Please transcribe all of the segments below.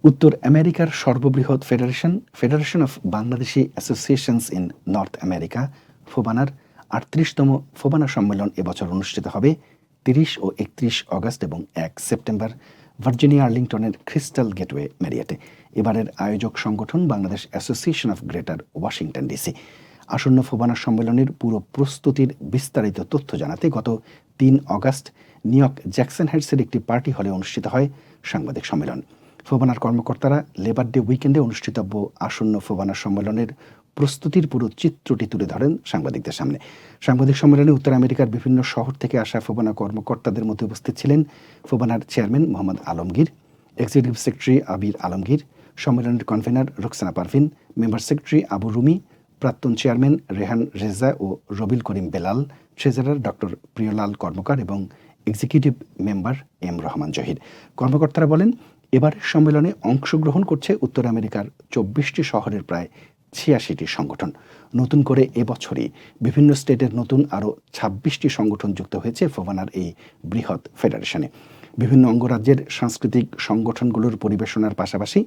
উত্তর আমেরিকার সর্ববৃহৎ federation of Bangladeshi associations in North America ফোবানার ৩৮তম ফোবানা সম্মেলন এবছর অনুষ্ঠিত হবে ৩০ ও ৩১ অগস্ট এবং ১ সেপ্টেম্বর ভার্জিনিয়া আর্লিংটনের ক্রিস্টাল গেটওয়ে ম্যারিয়েটে। এবারের আয়োজক সংগঠন Bangladesh association of Greater Washington DC. আসন্ন ফোবানা সম্মেলনের পুরো প্রস্তুতির বিস্তারিত তথ্য জানাতে গত ৩ অগস্ট নিউ ইয়র্ক জ্যাকসন হাইটসের একটি পার্টি হলে অনুষ্ঠিত হয় সাংবাদিক সম্মেলন। ফোবানার কর্মকর্তারা লেবার ডে উইকেন্ডে অনুষ্ঠিতব্য আসন্ন ফোবানা সম্মেলনের প্রস্তুতির পুরো চিত্রটি তুলে ধরেন সাংবাদিকদের সামনে। সাংবাদিক সম্মেলনে উত্তর আমেরিকার বিভিন্ন শহর থেকে আসা ফোবানা কর্মকর্তাদের মধ্যে উপস্থিত ছিলেন ফোবানার chairman Mohammad Alamgir, executive secretary Abir Alamgir, সম্মেলনের convener Roksana Parvin, member secretary Abu Rumi, প্রাক্তন চেয়ারম্যান রেহান রেজা ও রবিল করিম বেলাল, ট্রেজারার ডক্টর প্রিয়লাল কর্মকার এবং executive member M Rahman Zahir. কর্মকর্তারা বলেন, এবারের সম্মেলনে অংশগ্রহণ করছে উত্তর আমেরিকার ২৪টি শহরের প্রায় ৮৬টি সংগঠন। নতুন করে এবছরই বিভিন্ন স্টেটের নতুন আরও ২৬টি সংগঠন যুক্ত হয়েছে ফোবানার এই বৃহৎ ফেডারেশনে। বিভিন্ন অঙ্গরাজ্যের সাংস্কৃতিক সংগঠনগুলোর পরিবেশনার পাশাপাশি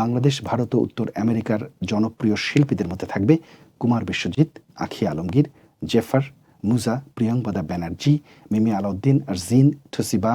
বাংলাদেশ, ভারত ও উত্তর আমেরিকার জনপ্রিয় শিল্পীদের মধ্যে থাকবে কুমার বিশ্বজিৎ, আখি আলমগীর, জেফার, মুজা, প্রিয়ংবদা ব্যানার্জি, মিমি আলাউদ্দিন, আরজিন, থসিবা,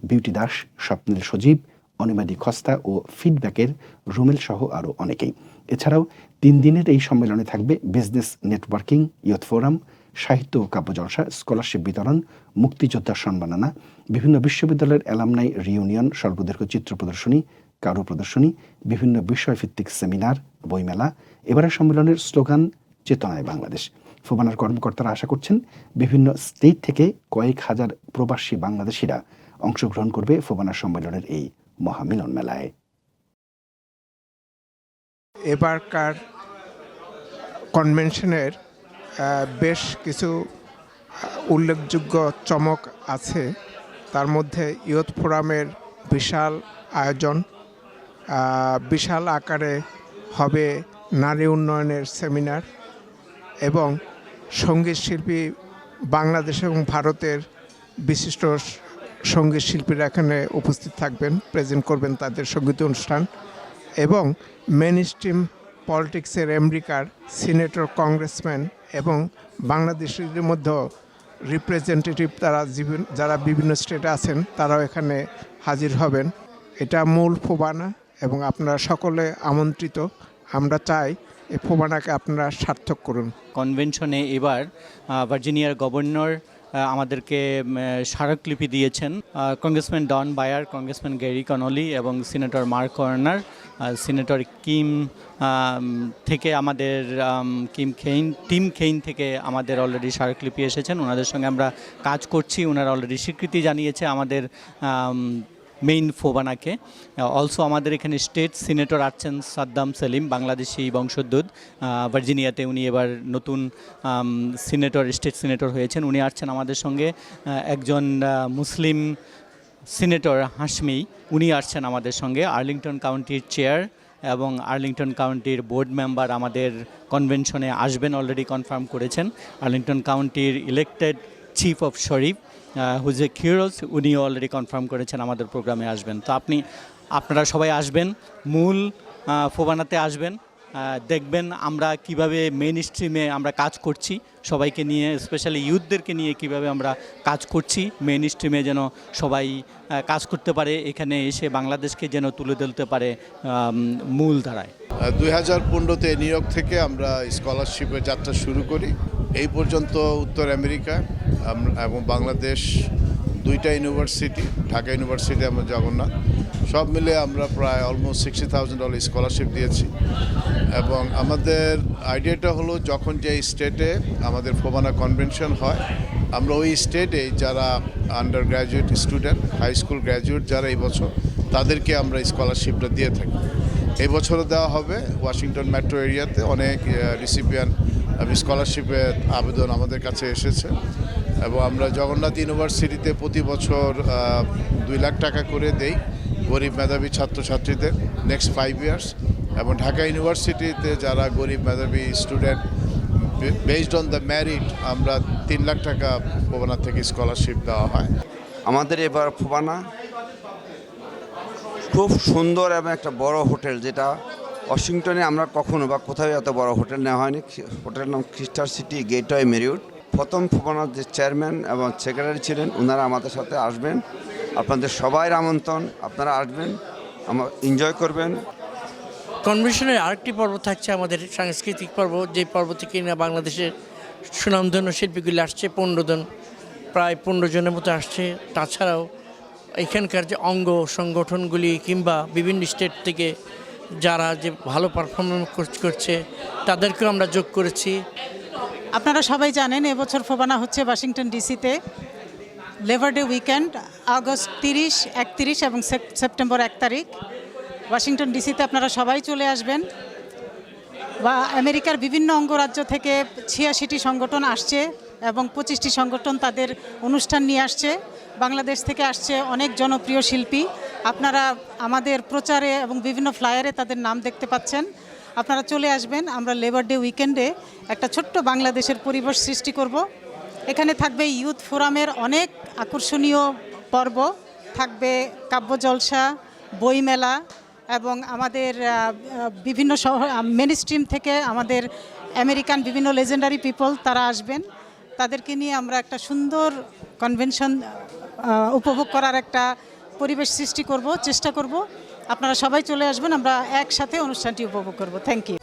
বিউটি দাস, স্বপ্নিল সজীব, অনিমাদি খস্তা ও ফিডব্যাকের রুমেল সহ আরও অনেকেই। এছাড়াও ৩ দিনের এই সম্মেলনে থাকবে বিজনেস নেটওয়ার্কিং, ইয়ুথ ফোরাম, সাহিত্য ও কাব্য জলসা, স্কলারশিপ বিতরণ, মুক্তিযোদ্ধা সম্মাননা, বিভিন্ন বিশ্ববিদ্যালয়ের অ্যালামনাই রিউনিয়ন, সর্বদৈর্ঘ্য চিত্র প্রদর্শনী, কারু প্রদর্শনী, বিভিন্ন বিষয়ভিত্তিক সেমিনার, বইমেলা। এবারের সম্মেলনের স্লোগান চেতনায় বাংলাদেশ। ফোবানার কর্মকর্তারা আশা করছেন বিভিন্ন স্টেট থেকে কয়েক হাজার প্রবাসী বাংলাদেশিরা অংশগ্রহণ করবে ফোবানা সম্মেলনের এই মহামিলন মেলায়। এবারকার কনভেনশনের বেশ কিছু উল্লেখযোগ্য চমক আছে। তার মধ্যে ইয়ুথ ফোরামের বিশাল আয়োজন, বিশাল আকারে হবে নারী উন্নয়নের সেমিনার এবং সঙ্গীত শিল্পী বাংলাদেশ এবং ভারতের বিশিষ্ট সঙ্গীত শিল্পীরা এখানে উপস্থিত থাকবেন, প্রেজেন্ট করবেন তাদের সঙ্গীত অনুষ্ঠান এবং মেইন স্ট্রিম পলিটিক্সের আমেরিকার সিনেটর, কংগ্রেসম্যান এবং বাংলাদেশের মধ্যে রিপ্রেজেন্টেটিভ যারা বিভিন্ন স্টেটে আছেন তারাও এখানে হাজির হবেন। এটা মূল ফোবানা এবং আপনারা সকলে আমন্ত্রিত। আমরা চাই এই ফোবানাকে আপনারা সার্থক করুন। কনভেনশনে এবার ভার্জিনিয়ার গভর্নর আমাদেরকে স্মারকলিপি দিয়েছেন। কংগ্রেসম্যান ডন বায়ার, কংগ্রেসম্যান গ্যারি কনলি এবং সিনেটর মার্ক কর্নার, সিনেটর থেকে আমাদের টিম খেইন থেকে আমাদের অলরেডি স্মারকলিপি এসেছেন। ওনাদের সঙ্গে আমরা কাজ করছি। ওনারা অলরেডি স্বীকৃতি জানিয়েছে আমাদের মেইন ফোবানাকে। অলসো আমাদের এখানে স্টেট সিনেটর আছেন সাদ্দাম সেলিম, বাংলাদেশি বংশোদ্ভূত, ভার্জিনিয়াতে। উনি এবার নতুন স্টেট সিনেটর হয়েছেন। উনি আসছেন আমাদের সঙ্গে। একজন মুসলিম সিনেটর হাশমি, উনি আসছেন আমাদের সঙ্গে। আর্লিংটন কাউন্টির চেয়ার এবং আর্লিংটন কাউন্টির বোর্ড মেম্বার আমাদের কনভেনশনে আসবেন, অলরেডি কনফার্ম করেছেন। আর্লিংটন কাউন্টির elected chief of sheriff José Quiroz, উনিও অলরেডি কনফার্ম করেছেন আমাদের প্রোগ্রামে আসবেন। তো আপনারা সবাই আসবেন, মূল ফোবানাতে আসবেন, দেখবেন আমরা কিভাবে মেইন স্ট্রিমে আমরা কাজ করছি, সবাইকে নিয়ে, স্পেশালি ইউথদেরকে নিয়ে কিভাবে আমরা কাজ করছি মেইন স্ট্রিমে, যেন সবাই কাজ করতে পারে, এখানে এসে বাংলাদেশকে যেন তুলে ধরতে পারে মূল ধারায়। 2015-তে নিউ ইয়র্ক থেকে আমরা স্কলারশিপের যাত্রা শুরু করি। এই পর্যন্ত উত্তর আমেরিকা এবং বাংলাদেশ 2টা ইউনিভার্সিটি, ঢাকা ইউনিভার্সিটি এবং জগন্নাথ, সব মিলে আমরা প্রায় অলমোস্ট $60,000 স্কলারশিপ দিয়েছি। এবং আমাদের আইডিয়াটা হলো, যখন যে স্টেটে আমাদের ফোবানা কনভেনশন হয়, আমরা ওই স্টেটে যারা undergraduate student, high school graduate যারা এই বছর, তাদেরকে আমরা স্কলারশিপটা দিয়ে থাকি। এই বছরও দেওয়া হবে। ওয়াশিংটন মেট্রো এরিয়াতে অনেক রিসিপিয়ান স্কলারশিপের আবেদন আমাদের কাছে এসেছে এবং আমরা জগন্নাথ ইউনিভার্সিটিতে প্রতি বছর 2 লাখ টাকা করে দেই গরিব মেধাবী ছাত্রছাত্রীদের নেক্সট 5 ইয়ার্স। এবং ঢাকা ইউনিভার্সিটিতে যারা গরিব মেধাবী student, based on the merit, আমরা 3 লাখ টাকা ফোবানা থেকে স্কলারশিপ দেওয়া হয়। আমাদের এবার ফোবানা খুব সুন্দর এবং একটা বড় হোটেল, যেটা ওয়াশিংটনে আমরা কখনো বা কোথাও এত বড় হোটেল নেওয়া হয়নি। হোটেলের নাম ক্রিস্টাল সিটি গেটওয়ে মেরিয়ট। প্রথম ফোবানার যে চেয়ারম্যান এবং সেক্রেটারি ছিলেন ওনারা আমাদের সাথে আসবেন। আপনাদের সবাই আমন্ত্রণ, আপনারা আসবেন, আমার এনজয় করবেন। কনভেনশনের আরেকটি পর্ব থাকছে আমাদের সাংস্কৃতিক পর্ব, যে পর্ব থেকে না বাংলাদেশের সুনামধন্য শিল্পীগুলি আসছে 15 জন, প্রায় 15 জনের মতো আসছে। তাছাড়াও এখানকার যে অঙ্গ সংগঠনগুলি কিংবা বিভিন্ন স্টেট থেকে যারা যে ভালো পারফরমেন্স করছে তাদেরকেও আমরা যোগ করেছি। আপনারা সবাই জানেন এবছর ফোবানা হচ্ছে ওয়াশিংটন ডিসিতে। লেবার ডে উইকেন্ড আগস্ট 30, 31 এবং সেপ্টেম্বর 1 তারিখ ওয়াশিংটন ডিসিতে আপনারা সবাই চলে আসবেন। বা আমেরিকার বিভিন্ন অঙ্গরাজ্য থেকে 86টি সংগঠন আসছে এবং 25টি সংগঠন তাদের অনুষ্ঠান নিয়ে আসছে। বাংলাদেশ থেকে আসছে অনেক জনপ্রিয় শিল্পী। আপনারা আমাদের প্রচারে এবং বিভিন্ন ফ্লায়ারে তাদের নাম দেখতে পাচ্ছেন। আপনারা চলে আসবেন। আমরা লেবার ডে উইকেন্ডে একটা ছোট্ট বাংলাদেশের পরিবেশ সৃষ্টি করব। এখানে থাকবে ইউথ ফোরামের অনেক আকর্ষণীয় পর্ব, থাকবে কাব্য জলসা, বইমেলা এবং আমাদের বিভিন্ন মেন স্ট্রিম থেকে আমাদের আমেরিকান বিভিন্ন লেজেন্ডারি পিপল তারা আসবেন। তাদেরকে নিয়ে আমরা একটা সুন্দর কনভেনশন উপভোগ করার একটা পরিবেশ সৃষ্টি করব, চেষ্টা করব। আপনারা সবাই চলে আসবেন, আমরা একসাথে অনুষ্ঠানটি উপভোগ করব। Thank you.